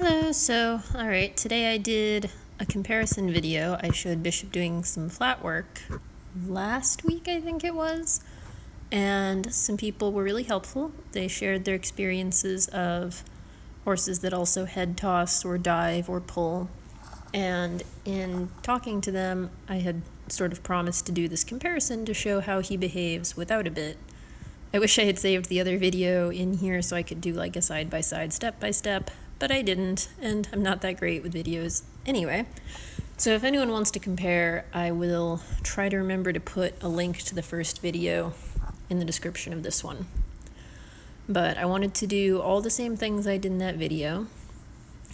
Alright, today I did a comparison video. I showed Bishop doing some flat work last week, I think it was, and some people were really helpful. They shared their experiences of horses that also head toss or dive or pull, and in talking to them, I had sort of promised to do this comparison to show how he behaves without a bit. I wish I had saved the other video in here so I could do like a side-by-side, step-by-step, but I didn't, and I'm not that great with videos anyway. So if anyone wants to compare, I will try to remember to put a link to the first video in the description of this one. But I wanted to do all the same things I did in that video,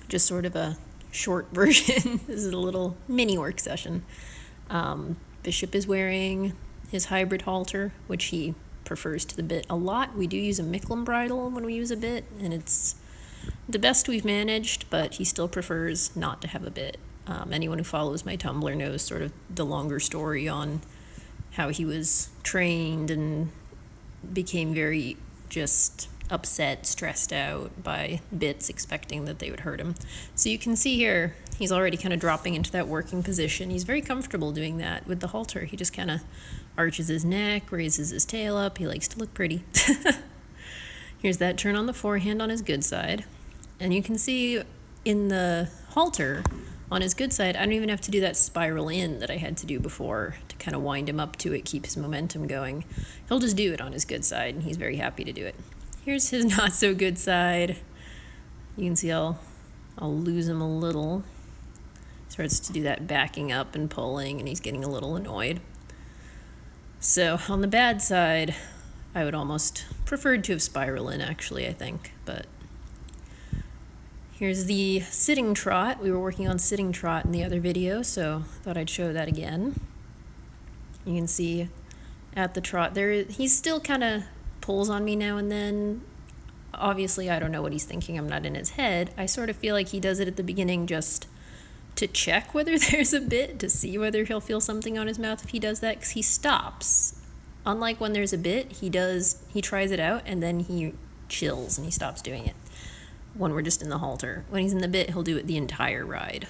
just sort of a short version. This is a little mini work session. Bishop is wearing his hybrid halter, which he prefers to the bit a lot. We do use a bridle when we use a bit, and it's the best we've managed, but he still prefers not to have a bit. Anyone who follows my Tumblr knows sort of the longer story on how he was trained and became very just upset, stressed out by bits, expecting that they would hurt him. So you can see here, he's already kind of dropping into that working position. He's very comfortable doing that with the halter. He just kind of arches his neck, raises his tail up. He likes to look pretty. Here's that turn on the forehand on his good side. And you can see in the halter, on his good side, I don't even have to do that spiral in that I had to do before to kind of wind him up to it, keep his momentum going. He'll just do it on his good side, and he's very happy to do it. Here's his not so good side. You can see I'll lose him a little. He starts to do that backing up and pulling, and he's getting a little annoyed. So on the bad side, I would almost preferred to have spiral in, actually, I think, but here's the sitting trot. We were working on sitting trot in the other video, so I thought I'd show that again. You can see at the trot there, he still kind of pulls on me now and then. Obviously, I don't know what he's thinking. I'm not in his head. I sort of feel like he does it at the beginning just to check whether there's a bit, to see whether he'll feel something on his mouth if he does that, because he stops. Unlike when there's a bit, he tries it out, and then he chills and he stops doing it when we're just in the halter. When he's in the bit, he'll do it the entire ride.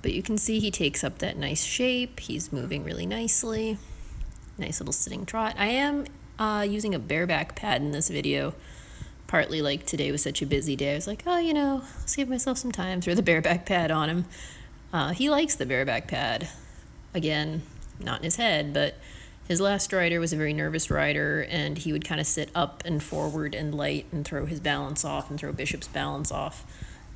But you can see he takes up that nice shape. He's moving really nicely. Nice little sitting trot. I am using a bareback pad in this video. Partly like today was such a busy day. I was like, let's give myself some time, throw the bareback pad on him. He likes the bareback pad. Again, not in his head, but his last rider was a very nervous rider, and he would kind of sit up and forward and light and throw his balance off and throw Bishop's balance off.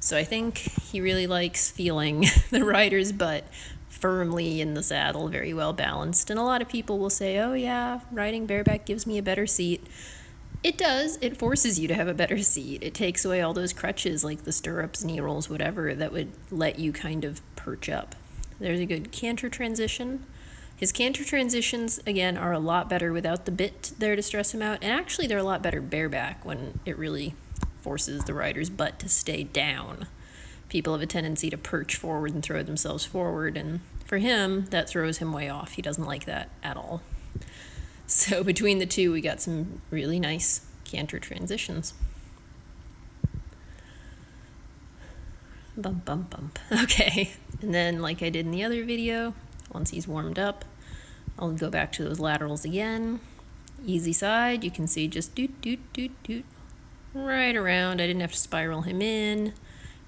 So I think he really likes feeling the rider's butt firmly in the saddle, very well balanced. And a lot of people will say, oh yeah, riding bareback gives me a better seat. It does. It forces you to have a better seat. It takes away all those crutches like the stirrups, knee rolls, whatever, that would let you kind of perch up. There's a good canter transition. His canter transitions, again, are a lot better without the bit there to stress him out. And actually, they're a lot better bareback when it really forces the rider's butt to stay down. People have a tendency to perch forward and throw themselves forward. And for him, that throws him way off. He doesn't like that at all. So between the two, we got some really nice canter transitions. Bump, bump, bump. Okay. And then, like I did in the other video, once he's warmed up, I'll go back to those laterals again. Easy side, you can see just doot, doot, doot, doot, right around. I didn't have to spiral him in.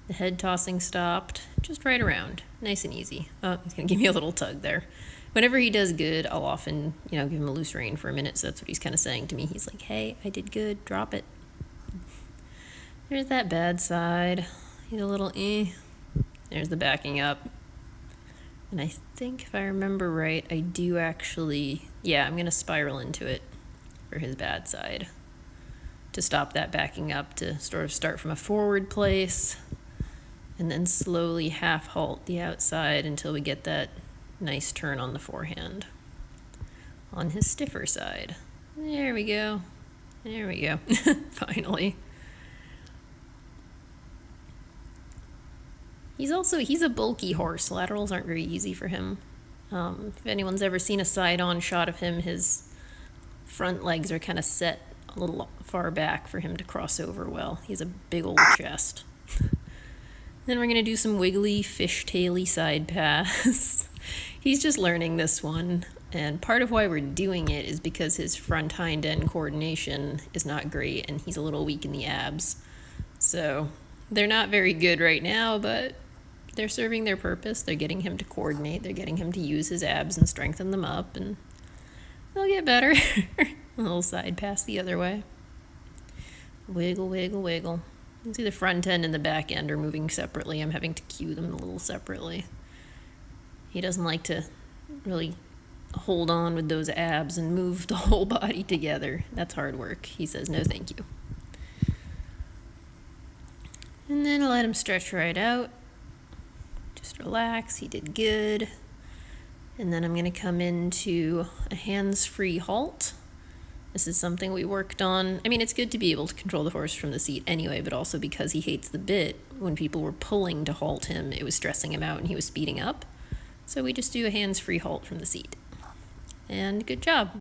The head tossing stopped, just right around. Nice and easy. Oh, he's gonna give me a little tug there. Whenever he does good, I'll often, give him a loose rein for a minute, so that's what he's kind of saying to me. He's like, hey, I did good, drop it. There's that bad side. He's a little There's the backing up. And I think if I remember right, I do actually, I'm going to spiral into it for his bad side to stop that backing up, to sort of start from a forward place and then slowly half halt the outside until we get that nice turn on the forehand on his stiffer side. There we go. There we go. Finally. He's a bulky horse. Laterals aren't very easy for him. If anyone's ever seen a side-on shot of him, his front legs are kind of set a little far back for him to cross over well. He has a big old chest. Then we're going to do some wiggly, fishtaily side pass. He's just learning this one, and part of why we're doing it is because his front hind end coordination is not great, and he's a little weak in the abs. So they're not very good right now, but they're serving their purpose. They're getting him to coordinate. They're getting him to use his abs and strengthen them up, and they'll get better. A little side pass the other way. Wiggle, wiggle, wiggle. You can see the front end and the back end are moving separately. I'm having to cue them a little separately. He doesn't like to really hold on with those abs and move the whole body together. That's hard work. He says, no thank you. And then I'll let him stretch right out. Just relax. He did good. And then I'm going to come into a hands-free halt. This is something we worked on. I mean, it's good to be able to control the horse from the seat anyway, but also because he hates the bit, when people were pulling to halt him, it was stressing him out and he was speeding up. So we just do a hands-free halt from the seat. And good job.